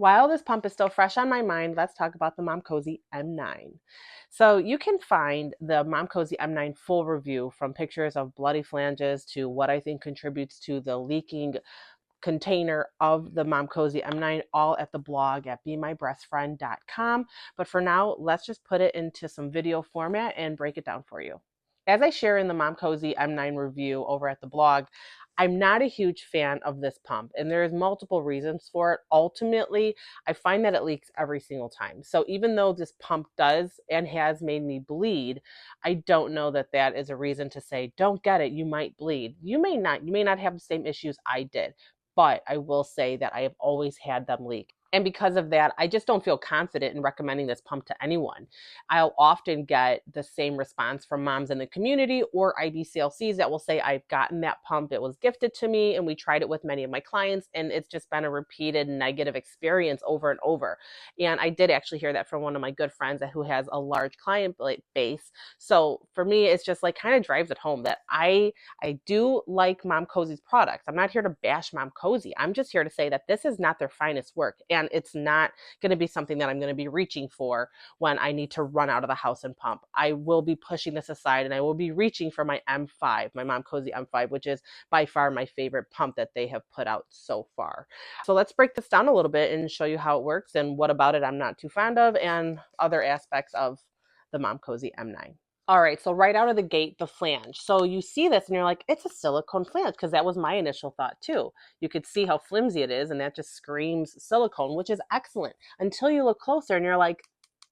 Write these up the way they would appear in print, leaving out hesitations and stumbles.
While this pump is still fresh on my mind, let's talk about the Momcozy M9. So you can find the Momcozy M9 full review, from pictures of bloody flanges to what I think contributes to the leaking container of the Momcozy M9, all at the blog at BeMyBreastFriend.com. But for now, let's just put it into some video format and break it down for you. As I share in the Momcozy M9 review over at the blog, I'm not a huge fan of this pump, and there's multiple reasons for it. Ultimately, I find that it leaks every single time. So even though this pump does and has made me bleed, I don't know that that is a reason to say, don't get it, you might bleed. You may not have the same issues I did, but I will say that I have always had them leak. And because of that, I just don't feel confident in recommending this pump to anyone. I'll often get the same response from moms in the community or IBCLCs that will say, I've gotten that pump, it was gifted to me, and we tried it with many of my clients, and it's just been a repeated negative experience over and over. And I did actually hear that from one of my good friends who has a large client base. So for me, it's just like kind of drives it home that I do like Momcozy's products. I'm not here to bash Momcozy. I'm just here to say that this is not their finest work, and it's not going to be something that I'm going to be reaching for when I need to run out of the house and pump. I will be pushing this aside, and I will be reaching for my M5, my Momcozy M5, which is by far my favorite pump that they have put out so far. So let's break this down a little bit and show you how it works and what about it I'm not too fond of, and other aspects of the Momcozy M9. All right, so right out of the gate, the flange. So you see this and you're like, it's a silicone flange, because that was my initial thought too. You could see how flimsy it is, and that just screams silicone, which is excellent, until you look closer and you're like,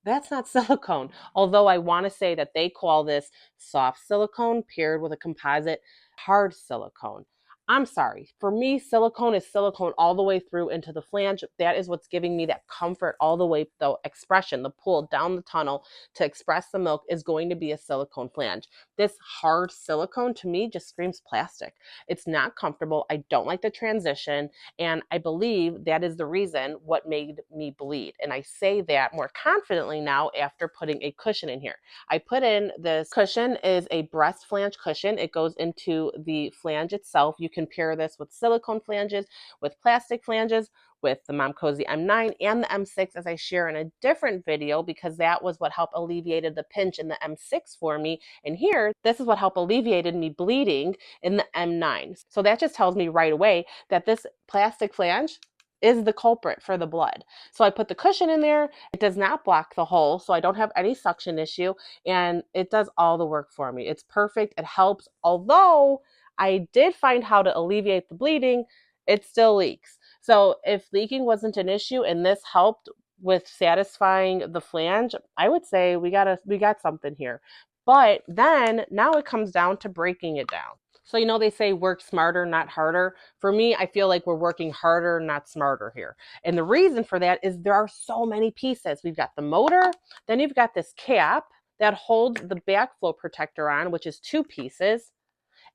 that's not silicone. Although I want to say that they call this soft silicone paired with a composite hard silicone. I'm sorry. For me, silicone is silicone all the way through into the flange. That is what's giving me that comfort all the way. The expression, the pull down the tunnel to express the milk, is going to be a silicone flange. This hard silicone to me just screams plastic. It's not comfortable. I don't like the transition. And I believe that is the reason what made me bleed. And I say that more confidently now after putting a cushion in here. I put in this cushion, is a breast flange cushion. It goes into the flange itself. You can pair this with silicone flanges, with plastic flanges, with the Momcozy M9 and the M6, as I share in a different video, because that was what helped alleviated the pinch in the M6 for me. And here, this is what helped alleviated me bleeding in the M9. So that just tells me right away that this plastic flange is the culprit for the blood. So I put the cushion in there. It does not block the hole, so I don't have any suction issue, and it does all the work for me. It's perfect. It helps. Although I did find how to alleviate the bleeding, it still leaks. So if leaking wasn't an issue and this helped with satisfying the flange, I would say we got something here. But then now it comes down to breaking it down. So, they say work smarter, not harder. For me, I feel like we're working harder, not smarter here. And the reason for that is there are so many pieces. We've got the motor, then you've got this cap that holds the backflow protector on, which is 2 pieces.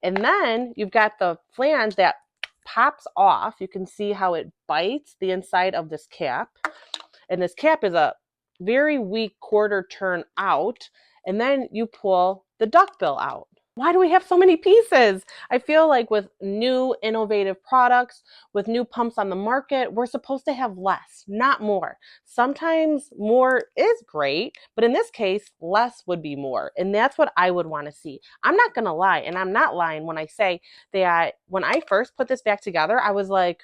And then you've got the flange that pops off. You can see how it bites the inside of this cap. And this cap is a very weak quarter turn out. And then you pull the duckbill out. Why do we have so many pieces? I feel like with new innovative products, with new pumps on the market, we're supposed to have less, not more. Sometimes more is great, but in this case, less would be more. And that's what I would want to see. I'm not going to lie, and I'm not lying when I say that when I first put this back together, I was like,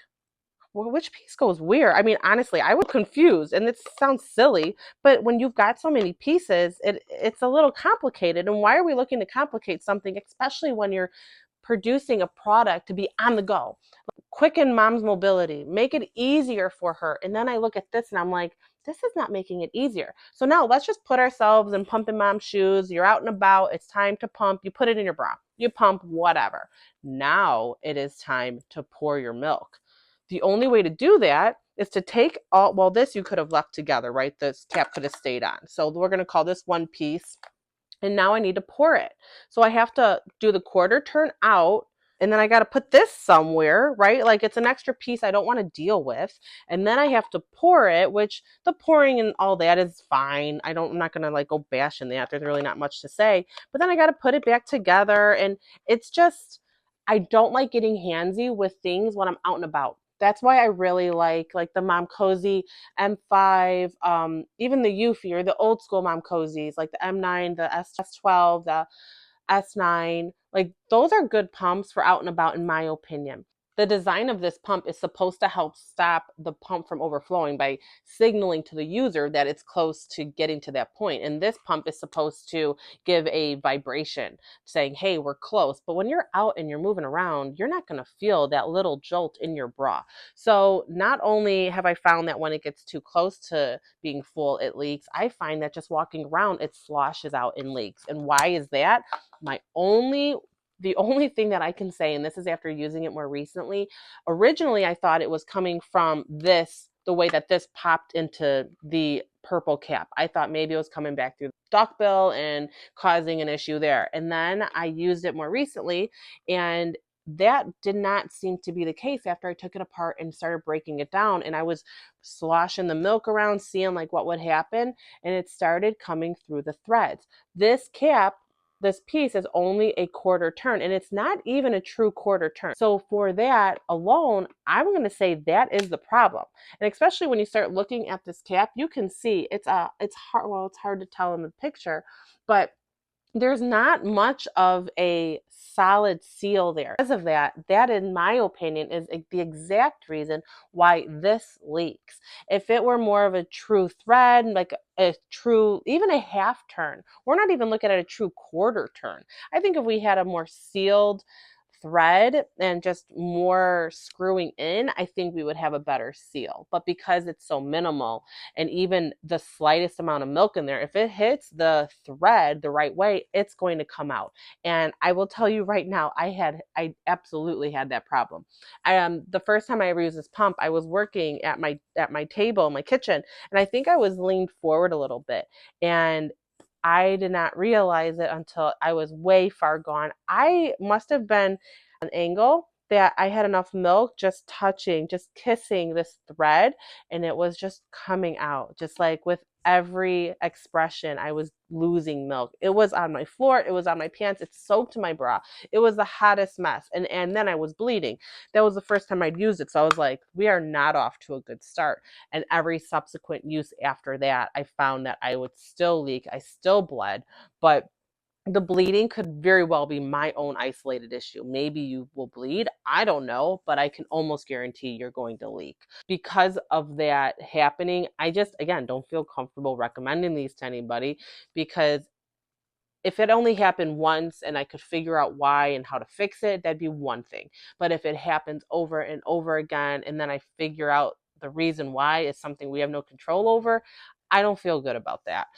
well, which piece goes where? I mean, honestly, I was confused, and it sounds silly, but when you've got so many pieces, it's a little complicated. And why are we looking to complicate something, especially when you're producing a product to be on the go? Quicken mom's mobility, make it easier for her. And then I look at this and I'm like, this is not making it easier. So now let's just put ourselves in pumping mom's shoes. You're out and about. It's time to pump. You put it in your bra. You pump, whatever. Now it is time to pour your milk. The only way to do that is to take this you could have left together, right? This cap could have stayed on. So we're going to call this one piece. And now I need to pour it. So I have to do the quarter turn out, and then I got to put this somewhere, right? Like it's an extra piece I don't want to deal with. And then I have to pour it, which the pouring and all that is fine. I'm not going to go bash in that. There's really not much to say. But then I got to put it back together. And it's just, I don't like getting handsy with things when I'm out and about. That's why I really like the Momcozy M5, even the Eufy or the old school Momcozys, like the M9, the S12, the S9. Like those are good pumps for out and about, in my opinion. The design of this pump is supposed to help stop the pump from overflowing by signaling to the user that it's close to getting to that point. And this pump is supposed to give a vibration saying, hey, we're close. But when you're out and you're moving around, you're not going to feel that little jolt in your bra. So not only have I found that when it gets too close to being full, it leaks, I find that just walking around, it sloshes out and leaks. And why is that? The only thing that I can say, and this is after using it more recently, originally I thought it was coming from this, the way that this popped into the purple cap. I thought maybe it was coming back through the duckbill and causing an issue there. And then I used it more recently, and that did not seem to be the case after I took it apart and started breaking it down. And I was sloshing the milk around, seeing like what would happen, and it started coming through the threads. This piece is only a quarter turn, and it's not even a true quarter turn. So for that alone, I'm going to say that is the problem. And especially when you start looking at this cap, you can see it's hard. Well, it's hard to tell in the picture, but there's not much of a solid seal there. Because of that, that in my opinion is the exact reason why this leaks. If it were more of a true thread, like a true, even a half turn, we're not even looking at a true quarter turn. I think if we had a more sealed thread and just more screwing in, I think we would have a better seal. But because it's so minimal, and even the slightest amount of milk in there, if it hits the thread the right way, it's going to come out. And I will tell you right now, I absolutely had that problem. The first time I ever used this pump, I was working at my table in my kitchen, and I think I was leaned forward a little bit, and I did not realize it until I was way far gone. I must have been an angle that I had enough milk just touching, just kissing this thread, and it was just coming out. Just like with every expression, I was losing milk. It was on my floor, it was on my pants, it soaked my bra. It was the hottest mess. And then I was bleeding. That was the first time I'd used it. So I was like, we are not off to a good start. And every subsequent use after that, I found that I would still leak. I still bled, but the bleeding could very well be my own isolated issue. Maybe you will bleed. I don't know, but I can almost guarantee you're going to leak. Because of that happening, I just, again, don't feel comfortable recommending these to anybody, because if it only happened once and I could figure out why and how to fix it, that'd be one thing. But if it happens over and over again, and then I figure out the reason why is something we have no control over, I don't feel good about that.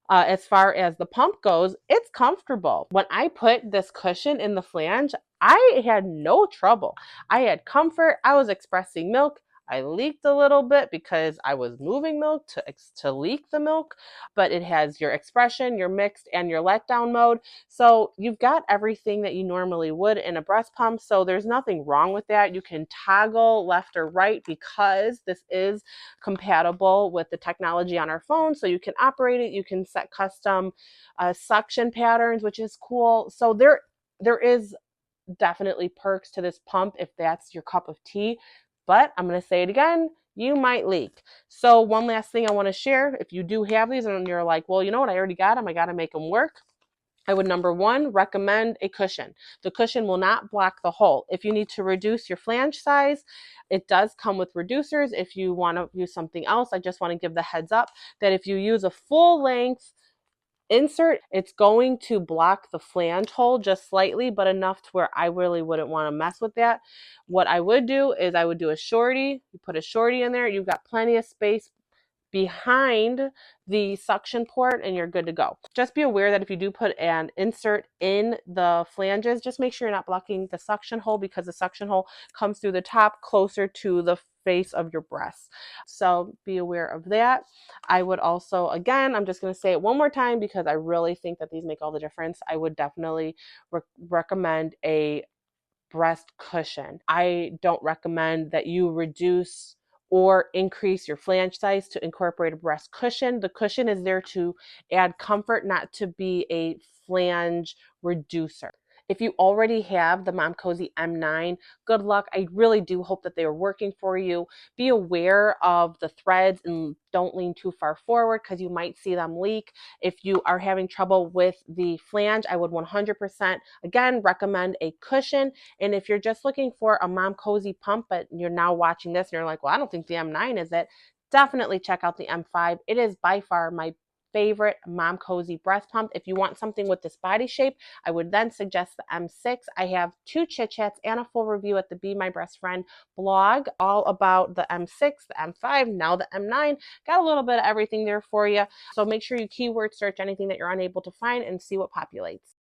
As far as the pump goes, it's comfortable. When I put this cushion in the flange, I had no trouble. I had comfort. I was expressing milk. I leaked a little bit because I was moving milk to leak the milk, but it has your expression, your mixed, and your letdown mode. So you've got everything that you normally would in a breast pump. So there's nothing wrong with that. You can toggle left or right because this is compatible with the technology on our phone. So you can operate it. You can set custom suction patterns, which is cool. So there is definitely perks to this pump if that's your cup of tea. But I'm going to say it again, you might leak. So one last thing I want to share, if you do have these and you're like, well, you know what, I already got them, I got to make them work. I would, number one, recommend a cushion. The cushion will not block the hole. If you need to reduce your flange size, it does come with reducers. If you want to use something else, I just want to give the heads up that if you use a full length insert, it's going to block the flange hole just slightly, but enough to where I really wouldn't want to mess with that. What I would do is I would do a shorty. You put a shorty in there, you've got plenty of space behind the suction port and you're good to go. Just be aware that if you do put an insert in the flanges, just make sure you're not blocking the suction hole, because the suction hole comes through the top closer to the face of your breast. So be aware of that. I would also, again, I'm just going to say it one more time because I really think that these make all the difference. I would definitely recommend a breast cushion. I don't recommend that you reduce or increase your flange size to incorporate a breast cushion. The cushion is there to add comfort, not to be a flange reducer. If you already have the Momcozy M9, good luck. I really do hope that they are working for you. Be aware of the threads and don't lean too far forward because you might see them leak. If you are having trouble with the flange, I would 100% again recommend a cushion. And if you're just looking for a Momcozy pump, but you're now watching this and you're like, well, I don't think the M9 is it, definitely check out the M5. It is by far my favorite Momcozy breast pump. If you want something with this body shape, I would then suggest the M6. I have 2 chit-chats and a full review at the Be My Breast Friend blog all about the M6, the M5, now the M9. Got a little bit of everything there for you. So make sure you keyword search anything that you're unable to find and see what populates.